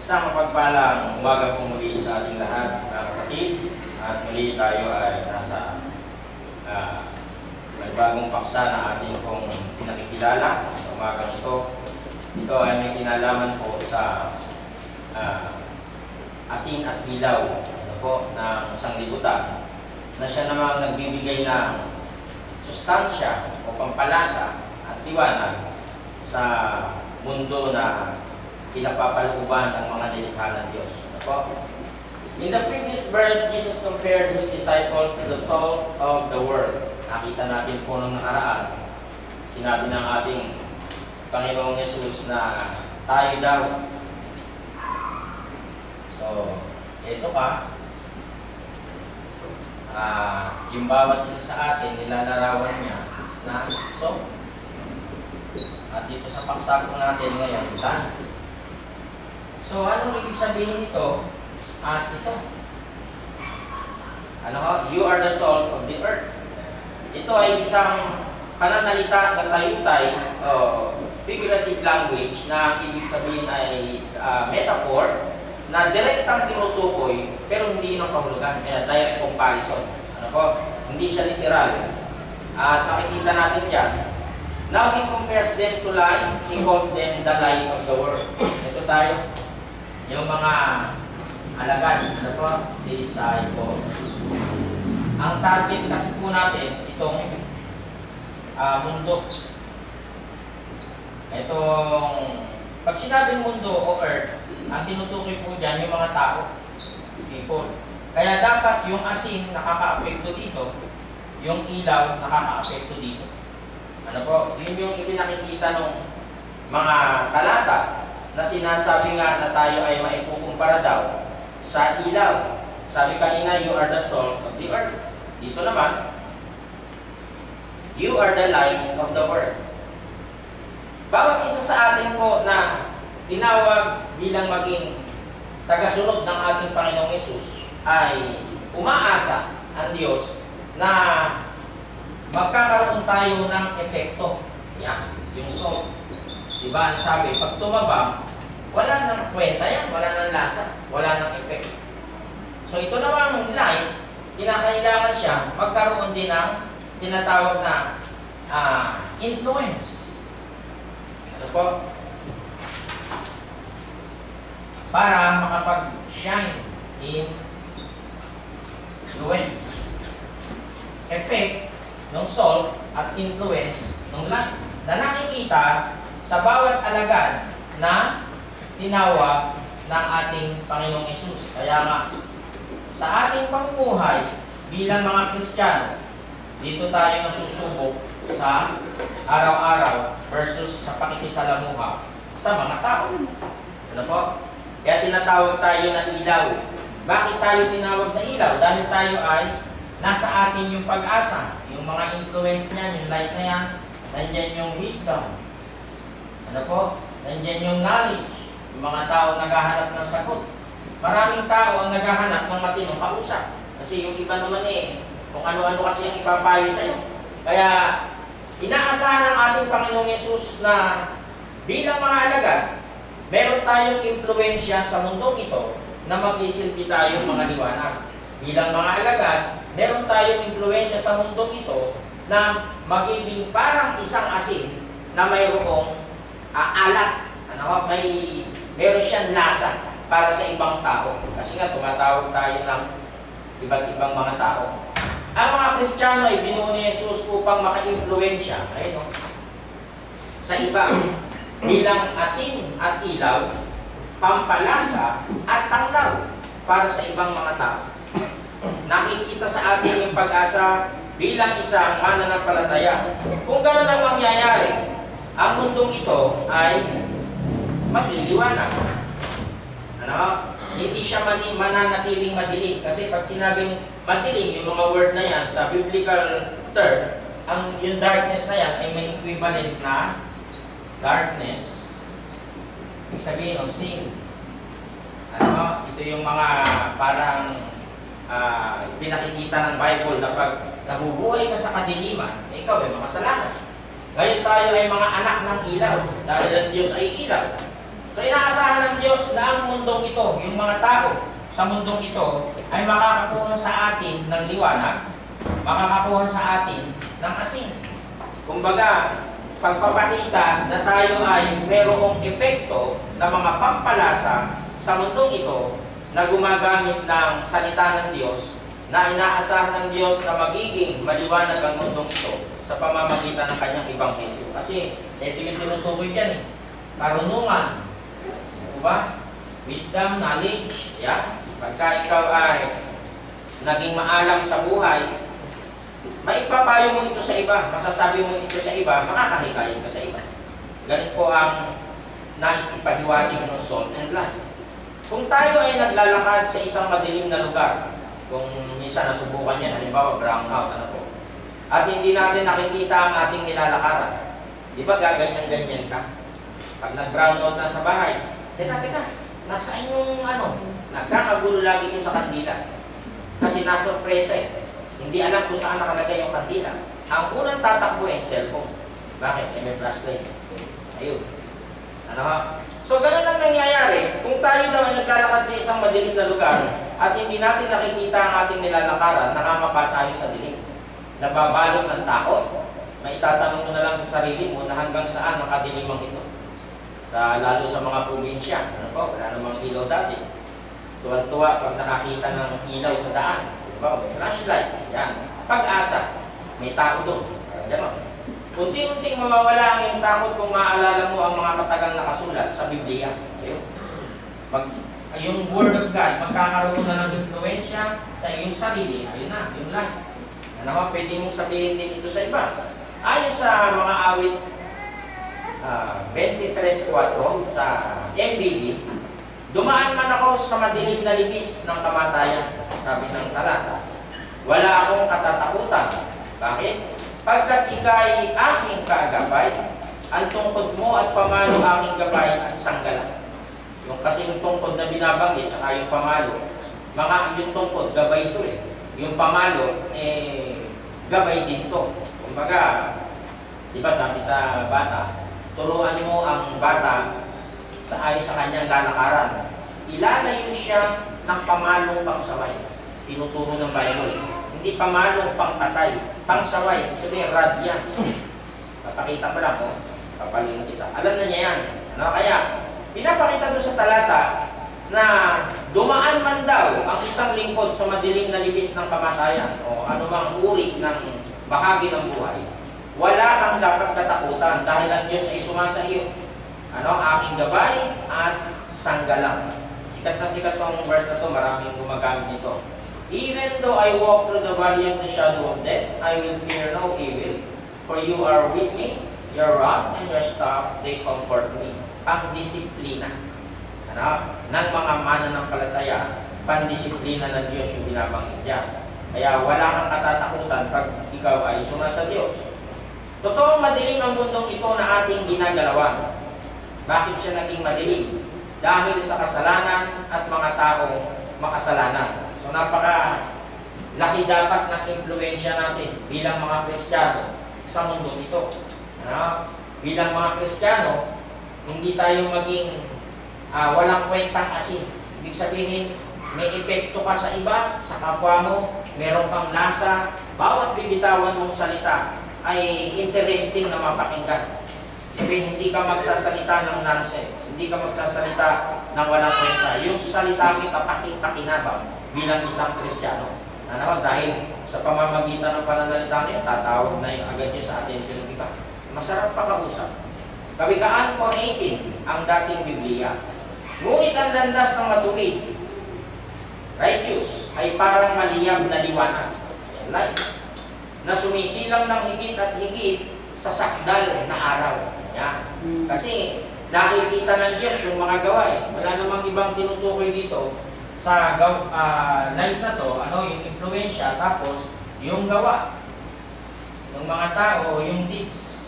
Isang mapagpalang umaga po muli sa ating lahat, mga kapatid. At muli tayo ay nasa bagong paksa na ating pong pinakikilala sa umagang ito. Ito ay may kinalaman po sa asin at ilaw ng sanglibutan na siya namang nagbibigay ng sustansya o pampalasa at liwanag sa mundo na pinapapalooban ng mga nilikha ng Diyos. In the previous verse, Jesus compared His disciples to the salt of the world. Nakita natin po nung nakaraan, sinabi ng ating Panginoong Yesus na tayo daw. So, ito pa, yung bawat isa sa atin, nilalarawan niya na salt. At dito sa paksa po natin ngayon, so, anong ibig sabihin ito? At ito. You are the salt of the earth. Ito ay isang pananalita na tayutay, figurative language na ibig sabihin ay metaphor na direktang tinutukoy pero hindi ng kahulugan, direct comparison. Hindi siya literal. At makikita natin dyan. Now He compares them to light. He calls them the light of the world. Ito tayo. Yung mga alagad, disciples. Ang target kasi po natin, itong mundo. Pag sinabing mundo o earth, ang tinutukoy po dyan yung mga tao, people. Kaya dapat yung asin nakaka-apekto dito, yung ilaw nakaka-apekto dito. Yun yung ipinakikita ng mga talata na sinasabi nga na tayo ay maipukumpara daw sa ilaw. Sabi kanina, you are the salt of the earth. Dito naman, you are the light of the world. Bawat isa sa atin po na tinawag bilang maging tagasunod ng ating Panginoong Yesus ay umaasa ang Diyos na magkakaroon tayo ng epekto. Yan, yung salt. Diba, ang sabi, pag tumaba, wala nang kwenta yan, wala nang lasa, wala nang epekto. So ito namang light, kinakailangan siya magkaroon din ng tinatawag na influence. Ito po. Para makapag-shine in influence. Effect ng salt at influence ng light na nakikita sa bawat alagad na tinawag ng ating Panginoong Yesus. Kaya nga, sa ating pamumuhay bilang mga Kristiyano, dito tayo nasusubok sa araw-araw versus sa pakikisalamuha sa mga tao. Kaya tinatawag tayo na ilaw. Bakit tayo tinawag na ilaw? Dahil tayo ay nasa atin yung pag-asa, yung mga influence niyan, yung light na yan, nandiyan yung wisdom. Nandiyan yung knowledge. Yung mga tao naghahanap ng sagot. Maraming tao ang naghahanap ng matinong kausap. Kasi yung iba naman kung ano-ano kasi ang ipapayo sa'yo. Kaya, inaasahan ng ating Panginoong Yesus na bilang mga alagad, meron tayong impluensya sa mundong ito na magsisilbi tayong mga liwanag. Bilang mga alagad, meron tayong impluensya sa mundong ito na magiging parang isang asin na mayroong alat. Meron siyang lasa para sa ibang tao. Kasi nga, tumatawag tayo ng iba't ibang mga tao. Ang mga Kristiyano ay binuo ni Jesus upang maka-impluensya sa iba bilang asin at ilaw, pampalasa at tanglaw para sa ibang mga tao. Nakikita sa atin yung pag-asa bilang isang mananampalataya. Kung gano'n ang mangyayari, ang mundong ito ay magliliwanag. Hindi siya mananatiling madilim. Kasi pag sinabing madilim, yung mga word na yan, sa biblical term, yung darkness na yan ay may equivalent na darkness. Ibig sabihin ng sin. Ito yung mga parang pinakikita ng Bible na pag nabubuhay ka sa kadiliman, ikaw ay makasalanan. Ngayon tayo ay mga anak ng ilaw dahil ang Diyos ay ilaw. So inaasahan ng Diyos Diyos na ang mundong ito, yung mga tao sa mundong ito, ay makakakuha sa atin ng liwanag, makakakuha sa atin ng asin. Kumbaga, pagpapakita na tayo ay mayroong epekto na mga pampalasa sa mundong ito na gumagamit ng salita ng Diyos, na inaasahan ng Diyos na magiging maliwanag ang mundong ito sa pamamagitan ng kanyang ebanghelyo. Kasi, ito yung tinutukoy dyan eh. Karunungan, diba? Wisdom, knowledge, yan. Pagka ikaw ay naging maalam sa buhay, maipapayo mo ito sa iba, masasabi mo ito sa iba, makakahikayat ka sa iba. Ganun po ang nais ipahiwatig ng salt and light. Kung tayo ay naglalakad sa isang madilim na lugar, kung minsan nasubukan yan, halimbawa brown out, ano po, at hindi natin nakikita ang ating nilalakaran, di ba gaganyan-ganyan ka? Pag nag-brown out na sa bahay, teka, nasaan yung nagkakagulo lagi mo sa kandila? Kasi nasurpresa eh. Hindi alam kung saan nakalagay yung kandila. Ang unang tatakbo ay cellphone. Bakit? May flashlight. Ayun. Ano ha? So, ganun lang nangyayari. Kung tayo daw ay naglalakad sa isang madilim na lugar at hindi natin nakikita ang ating nilalakaran, nakangapa tayo sa dilim. Nababalot ng takot. Maitatanong mo na lang sa sarili mo na hanggang saan nakadilimang ito. Lalo sa mga probinsya. Ano po? Wala namang ilaw dati. Tuwan-tuwa pag nakakita ng ilaw sa daan. Diba? May flashlight. Yan. Pag-asa. May tao doon. Ganon. Unti-unting mawawala ang iyong takot kung maaalala mo ang mga katagang nakasulat sa Biblia. Ayun. Yung Word of God, magkakaroon na ng influensya sa iyong sarili. Ayun na, yung light. Ano, pwede mong sabihin din ito sa iba. Ayon sa mga awit 23:4 sa MBD, dumaan man ako sa madilim na libis ng kamatayan, sabi ng talata. Wala akong katatakutan. Bakit? Pagkat ika'y aking kaagapay, ang tungkod mo at pamalo aking gabay at sanggala. Yung kasi yung tungkod na binabanggit at yung pamalo, yung tungkod, gabay ito eh. Yung pamalo, gabay din to. Kumbaga, di ba sabi sa bata, turuan mo ang bata ayon sa kanyang lalakaran. Ilalayo siya ng pamalong pangsaway. Tinuturo ng Bible. Hindi pamalong pangpatay, pangsaway. Sabi, radiance. Papakita mo lang po. Papalino kita. Alam na niya yan. Ano? Kaya, pinapakita doon sa talata na dumaan man daw ang isang lingkod sa madilim na libis ng kamatayan o anumang uri ng bahagi ng buhay. Wala kang dapat katakutan dahil ang Diyos ay sumasa iyo. Aking gabay at sanggalang. Sikat na sikat tong verse na to, maraming gumagamit nito. Even though I walk through the valley of the shadow of death, I will fear no evil, for you are with me, your rod and your staff, they comfort me. Pang-disiplina. Ng mga mananampalataya, pang-disiplina ng Diyos yung binabanggit niya. Kaya wala kang katatakutan pag ikaw ay sumasa Diyos. Totoong madilim ang mundong ito na ating ginagalawan. Bakit siya naging madilim? Dahil sa kasalanan at mga taong makasalanan. So laki dapat ng impluensya natin bilang mga Kristiyano sa mundo ito. Bilang mga Kristiyano, hindi tayo maging walang kwentang asin. Ibig sabihin, may epekto ka sa iba, sa kapwa mo, meron kang lasa, bawat bibitawan mong salita ay interesting na mapakinggan. Sabihin, hindi ka magsasalita ng nonsense, hindi ka magsasalita ng walang kwenta. Yung salita mo pakinabang bilang isang Kristiyano. Dahil sa pamamagitan ng pananalita niyo, tatawag na yung agad nyo sa atensyon ng iba. Masarap pakausap. Kawikaan 4:18 ang dating Biblia. Ngunit ang landas ng matuwid, righteous, ay parang maliyab na liwanag. Light. Na sumisilang ng higit at higit sa sakdal na araw. Yan. Kasi nakikita ng Diyos yung mga gawa. Wala namang ibang tinutukoy dito sa light na to, yung impluensya, tapos yung gawa ng mga tao, yung deeds.